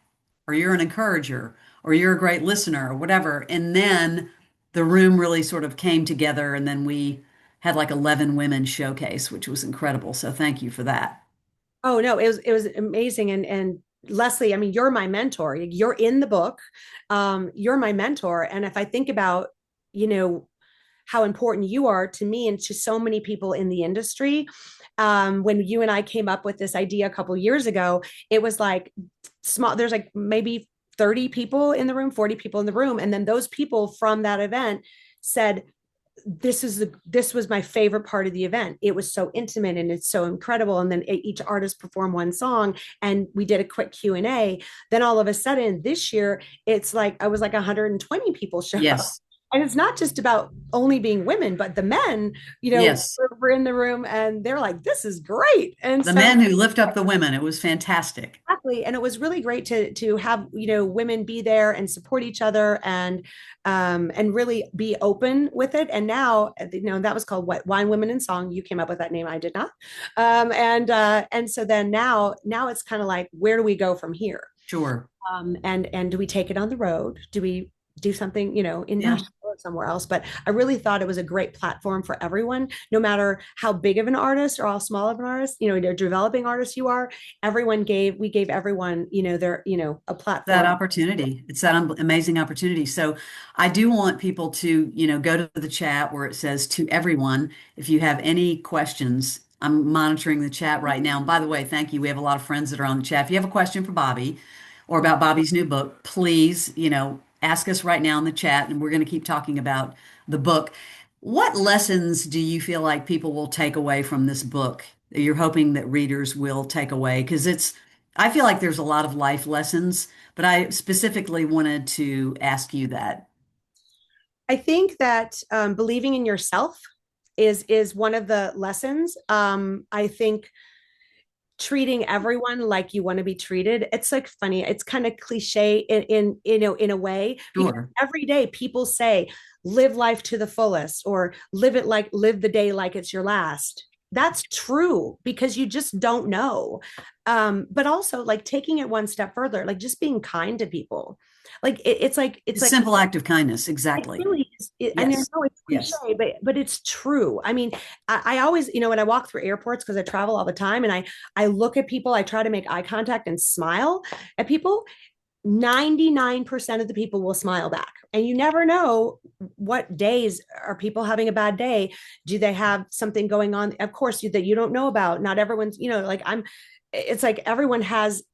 or you're an encourager or you're a great listener or whatever. And then the room really sort of came together and then we had like 11 women showcase, which was incredible. So thank you for that. Oh no, it was amazing. And Leslie, I mean, you're my mentor. You're in the book. You're my mentor. And if I think about, you know, how important you are to me and to so many people in the industry. When you and I came up with this idea a couple years ago, it was like small, there's like maybe 30 people in the room, 40 people in the room. And then those people from that event said, this was my favorite part of the event. It was so intimate and it's so incredible. And then each artist performed one song and we did a quick Q&A. Then all of a sudden this year it's like I was like 120 people show up. Yes. And it's not just about only being women, but the men, Yes. were in the room and they're like, this is great. And The so men who lift up the women. It was fantastic. exactly. And it was really great to have, women be there and support each other and really be open with it. And now, that was called what, Wine, Women and Song. You came up with that name. I did not. And so then now it's kind of like, where do we go from here? Sure. And do we take it on the road? do something, in Yeah. Nashville or somewhere else. But I really thought it was a great platform for everyone, no matter how big of an artist or how small of an artist, they're developing artist you are. We gave everyone, their, a That platform. opportunity. It's that amazing opportunity. So I do want people to, go to the chat where it says to everyone, if you have any questions, I'm monitoring the chat right now. And by the way, thank you. We have a lot of friends that are on the chat. If you have a question for Bobbii or about Bobbie's new book, please, ask us right now in the chat, and we're going to keep talking about the book. What lessons do you feel like people will take away from this book that you're hoping that readers will take away? Because I feel like there's a lot of life lessons, but I specifically wanted to ask you that. I think that believing in yourself is one of the lessons. I think treating everyone like you want to be treated. It's like funny. It's kind of cliche in a way, because Sure. every day people say live life to the fullest, or live the day like it's your last. That's true, because you just don't know. But also, like, taking it one step further, like just being kind to people. Like it's A like simple act of kindness. it Exactly. really is. I mean, I Yes. know it's Yes. cliche, but it's true. I mean, I always, when I walk through airports, because I travel all the time, and I look at people, I try to make eye contact and smile at people. 99% of the people will smile back. And you never know, what days are people having a bad day? Do they have something going on? Of course, that you don't know about. Not everyone's, like it's like everyone has,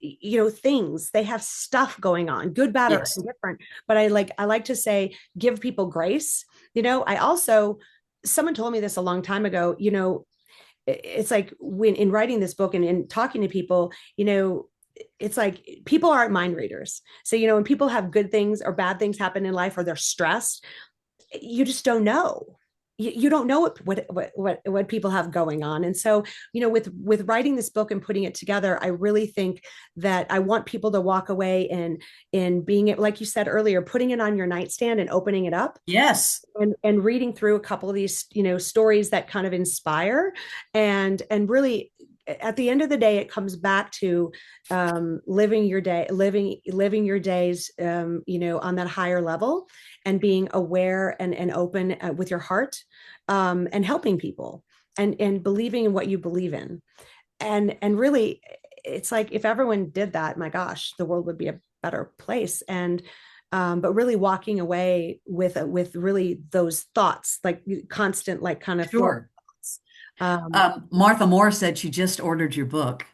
things. They have stuff going on, good, bad, or Yes. indifferent. But I like to say, give people grace. I also, someone told me this a long time ago, it's like, when in writing this book and in talking to people, it's like people aren't mind readers. So, when people have good things or bad things happen in life, or they're stressed, you just don't know. You don't know what people have going on. And so, with writing this book and putting it together, I really think that I want people to walk away and being it, like you said earlier, putting it on your nightstand and opening it up, Yes. and reading through a couple of these, stories that kind of inspire, and really, at the end of the day, it comes back to living your days, on that higher level, and being aware and open, with your heart, and helping people, and believing in what you believe in. And really, it's like, if everyone did that, my gosh, the world would be a better place. And but really walking away with really those thoughts, like constant, like kind of Sure. thoughts. Um, Martha Moore said she just ordered your book.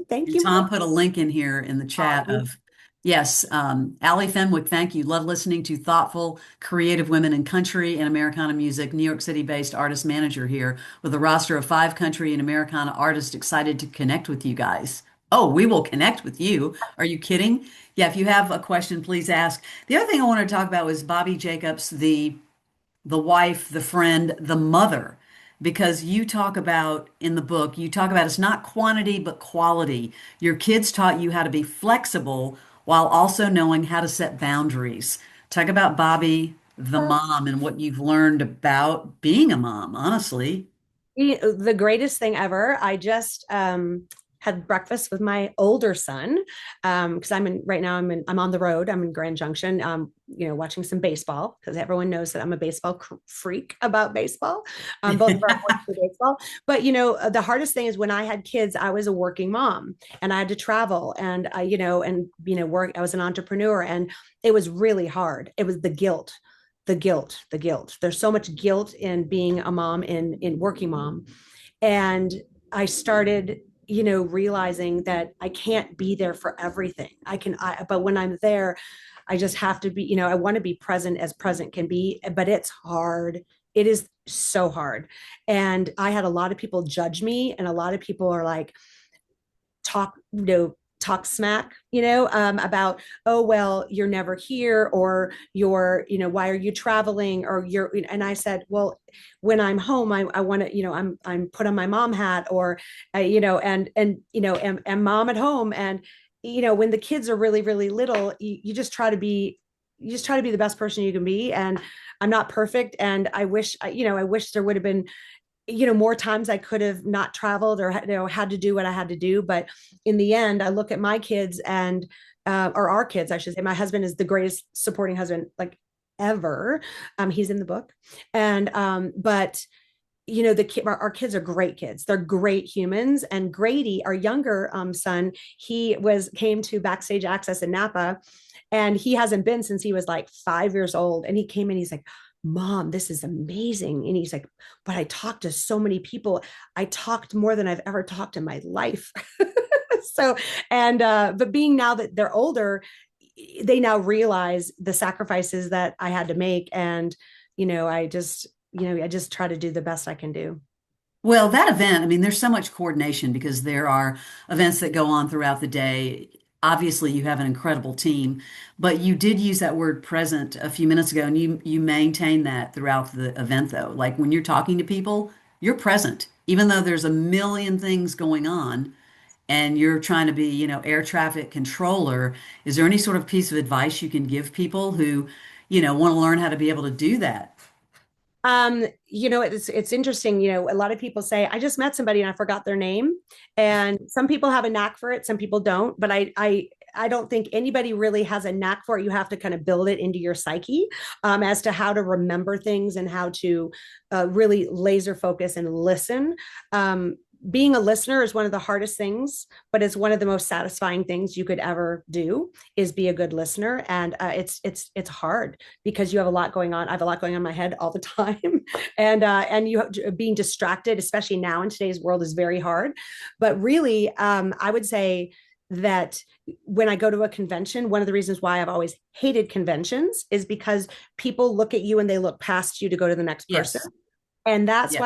Thank And you, Tom Mark. put a link in here in the chat of, yes, Allie Fenwick, thank you. Love listening to thoughtful, creative women in country and Americana music. New York City-based artist manager here with a roster of 5 country and Americana artists, excited to connect with you guys. Oh, we will connect with you. Are you kidding? Yeah, if you have a question, please ask. The other thing I wanted to talk about was Bobbii Jacobs, the wife, the friend, the mother, because you talk about in the book, you talk about it's not quantity, but quality. Your kids taught you how to be flexible while also knowing how to set boundaries. Talk about Bobbii, the mom, and what you've learned about being a mom, honestly. The greatest thing ever. I just had breakfast with my older son, because I'm on the road. I'm in Grand Junction, watching some baseball, because everyone knows that I'm a baseball freak about baseball. Both of our boys play baseball. But the hardest thing is, when I had kids, I was a working mom, and I had to travel, and work. I was an entrepreneur, and it was really hard. It was the guilt. There's so much guilt in being a mom, in working mom. And I started, realizing that I can't be there for everything. But when I'm there, I just have to be, I want to be present as present can be, but it's hard. It is so hard. And I had a lot of people judge me, and a lot of people are like, talk smack, about, oh, well, you're never here, or why are you traveling, or and I said, well, when I'm home, I want to, I'm put on my mom hat, or and mom at home. And when the kids are really, really little, you just try to be the best person you can be. And I'm not perfect, and I wish there would have been, more times I could have not traveled, or had to do what I had to do. But in the end, I look at my kids, and or our kids, I should say. My husband is the greatest supporting husband like ever. He's in the book. And but our kids are great kids. They're great humans. And Grady, our younger son, he came to Backstage Access in Napa, and he hasn't been since he was like 5 years old. And he came in, he's like, Mom, this is amazing. And he's like, but I talked to so many people. I talked more than I've ever talked in my life. So, and but being now that they're older, they now realize the sacrifices that I had to make. And I just try to do the best I can do. Well, that event, I mean, there's so much coordination because there are events that go on throughout the day. Obviously, you have an incredible team, but you did use that word present a few minutes ago, and you maintain that throughout the event, though. Like when you're talking to people, you're present, even though there's a million things going on, and you're trying to be, air traffic controller. Is there any sort of piece of advice you can give people who, want to learn how to be able to do that? It's interesting. A lot of people say, I just met somebody and I forgot their name. And some people have a knack for it, some people don't. But I don't think anybody really has a knack for it. You have to kind of build it into your psyche, as to how to remember things and how to really laser focus and listen. Being a listener is one of the hardest things, but it's one of the most satisfying things you could ever do, is be a good listener. And it's hard because you have a lot going on. I have a lot going on in my head all the time, and being distracted, especially now in today's world, is very hard. But really, I would say that when I go to a convention, one of the reasons why I've always hated conventions is because people look at you and they look past you to go to the next person. Yes. And that's Yes.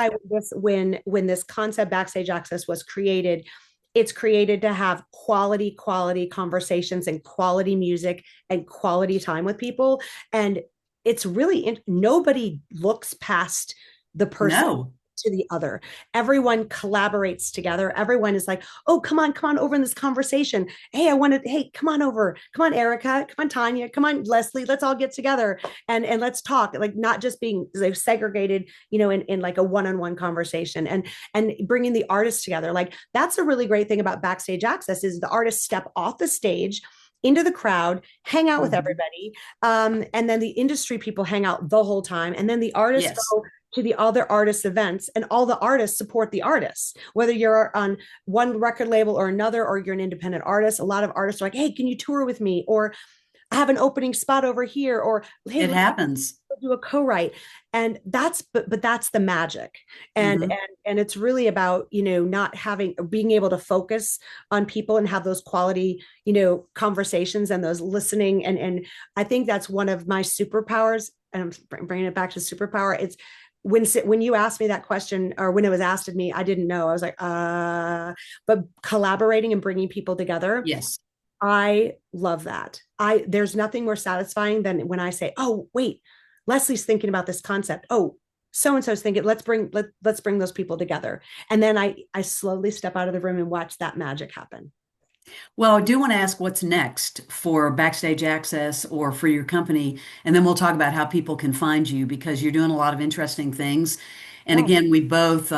why when this concept Backstage Access was created, it's created to have quality conversations and quality music and quality time with people. And it's really nobody looks past the person No. to the other. Everyone collaborates together. Everyone is like, oh, come on over in this conversation. Hey, come on over. Come on, Erica. Come on, Tanya. Come on, Leslie. Let's all get together and let's talk. Like, not just being like segregated, in like a one-on-one conversation, and bringing the artists together. Like, that's a really great thing about Backstage Access, is the artists step off the stage into the crowd, hang out with Mhm. everybody, and then the industry people hang out the whole time, and then the artists Yes. go to the other artists events, and all the artists support the artists, whether you're on one record label or another, or you're an independent artist. A lot of artists are like, hey, can you tour with me, or I have an opening spot over here, or hey, It let's happens. do a co-write. And but that's the magic. and Hmm. and and it's really about not being able to focus on people and have those quality conversations and those listening. And I think that's one of my superpowers, and I'm bringing it back to superpower. It's when you asked me that question, or when it was asked of me, I didn't know. I was like, but collaborating and bringing people together, Yes. I love that. There's nothing more satisfying than when I say, "Oh, wait, Leslie's thinking about this concept. Oh, so and so's thinking. Let's bring those people together." And then I slowly step out of the room and watch that magic happen. Well, I do want to ask what's next for Backstage Access or for your company, and then we'll talk about how people can find you because you're doing a lot of interesting things. And Yeah. again, we both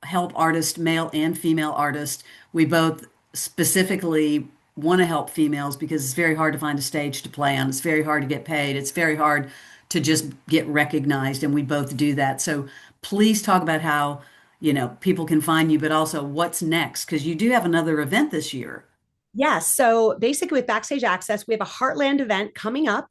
help artists, male and female artists. We both specifically want to help females because it's very hard to find a stage to play on. It's very hard to get paid. It's very hard to just get recognized, and we both do that. So please talk about how, people can find you, but also what's next because you do have another event this year. Yes. So basically, with Backstage Access, we have a Heartland event coming up,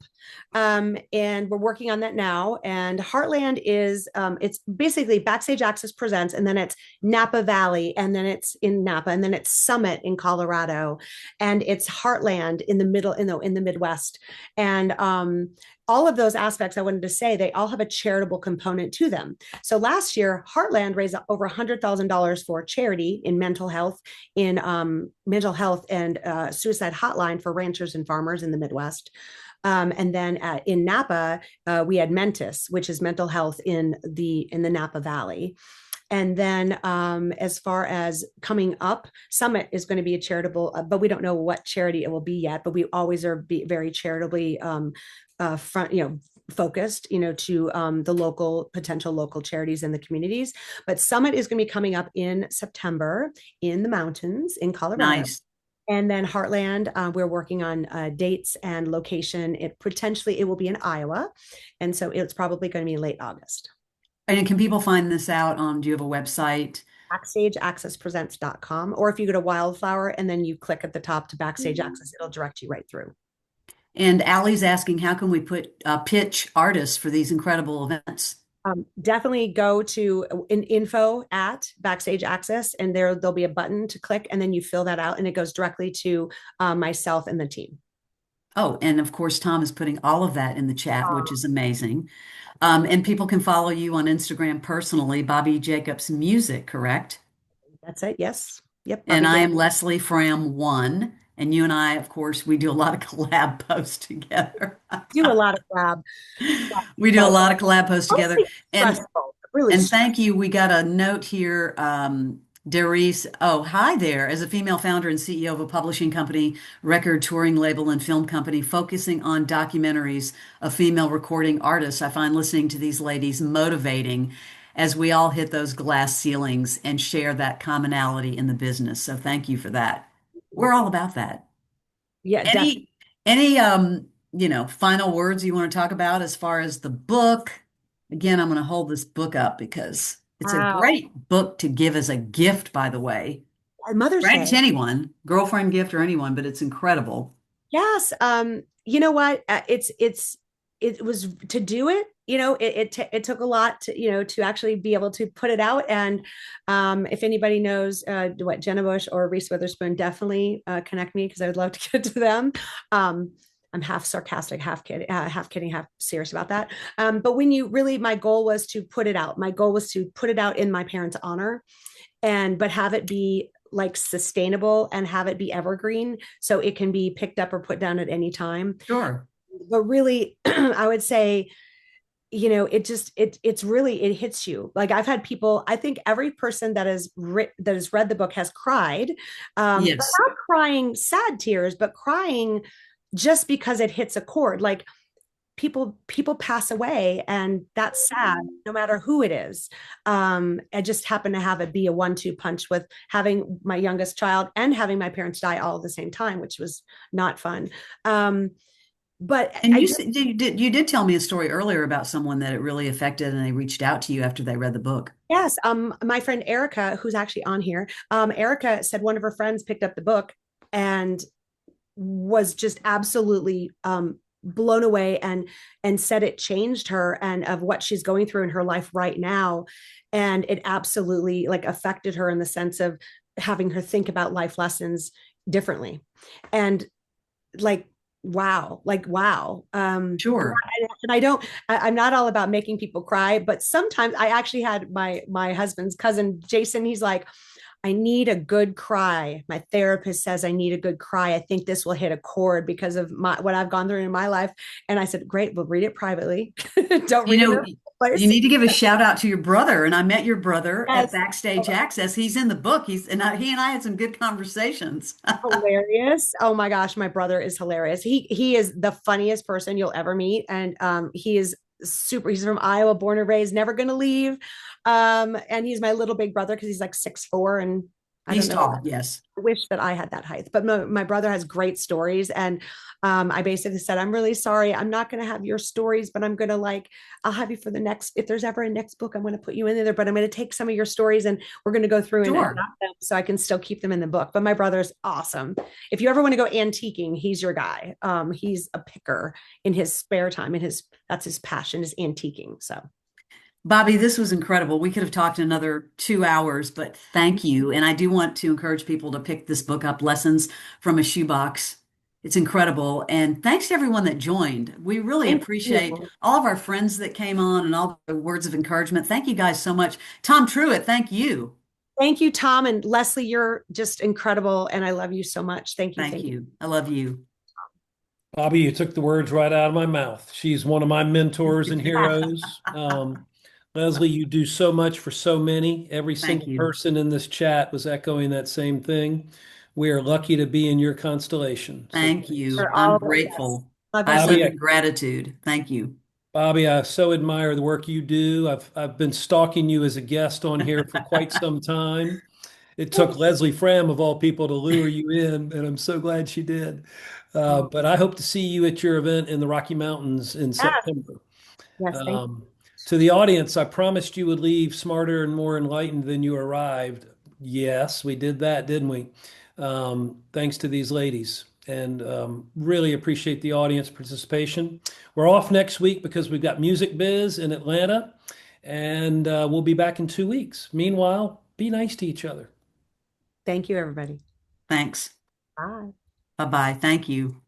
and we're working on that now. And Heartland is it's basically Backstage Access presents, and then it's Napa Valley, and then it's in Napa, and then it's Summit in Colorado, and it's Heartland in the middle, in the Midwest, and all of those aspects I wanted to say, they all have a charitable component to them. So last year, Heartland raised over $100,000 for charity in mental health and suicide hotline for ranchers and farmers in the Midwest. And then in Napa, we had Mentis, which is mental health in the Napa Valley. And then as far as coming up, Summit is going to be a charitable, but we don't know what charity it will be yet. But we always are very charitably focused, to the potential local charities in the communities. But Summit is going to be coming up in September in the mountains in Colorado. Nice. And then Heartland, we're working on dates and location. It will be in Iowa, and so it's probably going to be late August. And can people find this out on, do you have a website? BackstageAccessPresents.com, or if you go to Wildflower and then you click at the top to Backstage Access, it'll direct you right through. And Allie's asking, how can we pitch artists for these incredible events? Definitely go to info at Backstage Access, and there'll be a button to click, and then you fill that out, and it goes directly to myself and the team. Oh, and of course, Tom is putting all of that in the chat, which is amazing. And people can follow you on Instagram personally, Bobbii Jacobs Music, correct? That's it. Yes. Yep. And Bobby I J. am Leslie Fram one. And you and I, of course, we do a lot of collab posts together. Do a lot of lab. We do a lot of collab posts together. Mostly And stressful, really And stressful. thank you. We got a note here. Darice, oh, hi there. As a female founder and CEO of a publishing company, record touring label, and film company focusing on documentaries of female recording artists, I find listening to these ladies motivating as we all hit those glass ceilings and share that commonality in the business. So thank you for that. We're all about that. Yeah, definitely. Any final words you want to talk about as far as the book? Again, I'm going to hold this book up because it's a Wow. great book to give as a gift, by the way. Mother's Right Day. to anyone, girlfriend gift or anyone, but it's incredible. Yes. You know what? It was to do it. It took a lot to to actually be able to put it out. And if anybody knows what Jenna Bush or Reese Witherspoon, definitely connect me because I would love to get to them. I'm half sarcastic, half kidding, half serious about that. But my goal was to put it out. My goal was to put it out in my parents' honor, but have it be like sustainable and have it be evergreen so it can be picked up or put down at any time. Sure. But really, I would say, it's really, it hits you. Like I've had people, I think every person that has read the book has cried, but Yes. not crying sad tears, but crying just because it hits a chord. Like people pass away, and that's sad no matter who it is. I just happen to have it be a 1-2 punch with having my youngest child and having my parents die all at the same time, which was not fun. But And I you just, said you did tell me a story earlier about someone that it really affected and they reached out to you after they read the book. yes, my friend Erica, who's actually on here, Erica said one of her friends picked up the book and was just absolutely blown away, and said it changed her and of what she's going through in her life right now. And it absolutely like affected her in the sense of having her think about life lessons differently. And like wow. Sure. And I'm not all about making people cry, but sometimes I actually had my husband's cousin Jason, he's like, I need a good cry. My therapist says I need a good cry. I think this will hit a chord because of what I've gone through in my life. And I said, great, we'll read it privately. Don't You read it in know, a you place. need to give a shout out to your brother. And I met your brother at Yes. Backstage Access. He's in the book. He and I had some good conversations. Hilarious. Oh my gosh, my brother is hilarious. He is the funniest person you'll ever meet. And he is super, he's from Iowa, born and raised, never gonna leave. And he's my little big brother because he's like 6'4", and I don't He's know. tall, yes. I wish that I had that height. But my brother has great stories. And I basically said, I'm really sorry. I'm not going to have your stories, but I'm going to I'll have you for the next, if there's ever a next book, I'm going to put you in there, but I'm going to take some of your stories and we're going to go through and adapt Sure. them so I can still keep them in the book. But my brother's awesome. If you ever want to go antiquing, he's your guy. He's a picker in his spare time, and that's his passion, is antiquing. So Bobbii, this was incredible. We could have talked another 2 hours, but thank you. And I do want to encourage people to pick this book up, Lessons from a Shoebox. It's incredible. And thanks to everyone that joined. We really thank appreciate you. all of our friends that came on and all the words of encouragement. Thank you guys so much. Tom Truitt, thank you. Thank you, Tom. And Leslie, you're just incredible. And I love you so much. Thank you. Thank Thank you. you. I love you. Bobbii, you took the words right out of my mouth. She's one of my mentors and heroes. Leslie, you do so much for so many. Every Thank single you. person in this chat was echoing that same thing. We are lucky to be in your constellation. So Thank thanks. you. For all I'm of us. Yes. grateful. Love you I so live Bobbii, much. in gratitude. Thank you. Bobbii, I so admire the work you do. I've been stalking you as a guest on here for quite some time. it took Leslie Fram, of all people, to lure you in, and I'm so glad she did. Oh, But I hope to see you at your event in the Rocky Mountains in yes, September. yes, thank Um, to the audience, I promised you would leave smarter and more enlightened than you arrived. Yes, we did that, didn't we? Thanks to these ladies. And really appreciate the audience participation. We're off next week because we've got Music Biz in Atlanta, and we'll be back in 2 weeks. Meanwhile, be nice to each other. thank you, everybody. Thanks. Bye. Bye bye. Thank you.